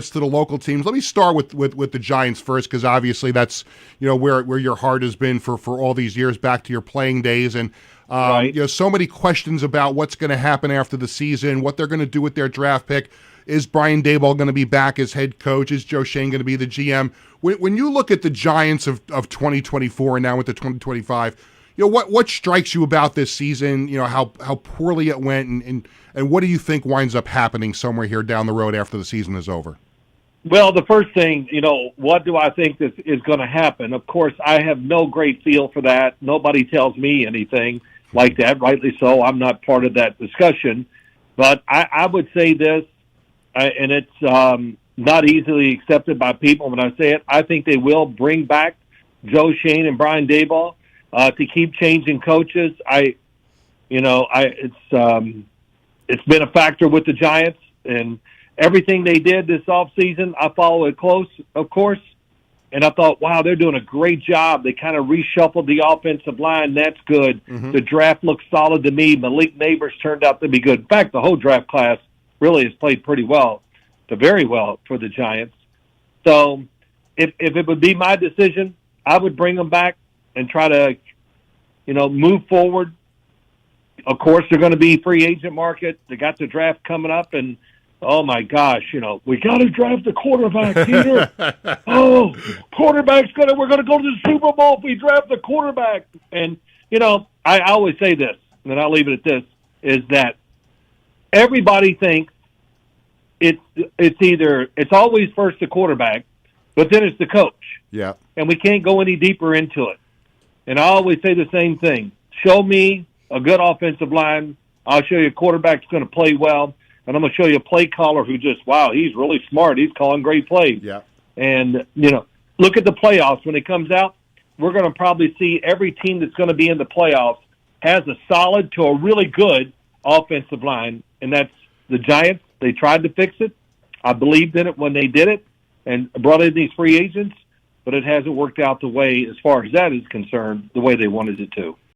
To the local teams. Let me start with the Giants first, because obviously that's where your heart has been for all these years, back to your playing days, and Right. so many questions about what's going to happen after the season, what they're going to do with their draft pick. Is Brian Daboll going to be back as head coach? Is Joe Schoen going to be the GM? When you look at the Giants of 2024 and now into 2025, what strikes you about this season? How poorly it went, and what do you think winds up happening somewhere here down the road after the season is over? Well, the first thing, what do I think is going to happen? Of course, I have no great feel for that. Nobody tells me anything like that, rightly so. I'm not part of that discussion. But I would say this, and it's not easily accepted by people when I say it. I think they will bring back Joe Schoen and Brian Daboll to keep changing coaches. It's been a factor with the Giants, and everything they did this offseason, I follow it close, of course. And I thought, wow, they're doing a great job. They kind of reshuffled the offensive line. That's good. Mm-hmm. The draft looks solid to me. Malik Nabers turned out to be good. In fact, the whole draft class really has played pretty well to very well for the Giants. So if it would be my decision, I would bring them back and try to, move forward. Of course, they're going to be free agent market. They got the draft coming up, and oh my gosh, we got to draft a quarterback, Peter. We're going to go to the Super Bowl if we draft a quarterback. And I always say this, and I'll leave it at this: is that everybody thinks it's always first the quarterback, but then it's the coach. Yeah. And we can't go any deeper into it. And I always say the same thing: show me a good offensive line, I'll show you a quarterback that's going to play well. And I'm going to show you a play caller who he's really smart. He's calling great plays. Yeah. And, look at the playoffs. When it comes out, we're going to probably see every team that's going to be in the playoffs has a solid to a really good offensive line. And that's the Giants. They tried to fix it. I believed in it when they did it and brought in these free agents, but it hasn't worked out the way, as far as that is concerned, the way they wanted it to.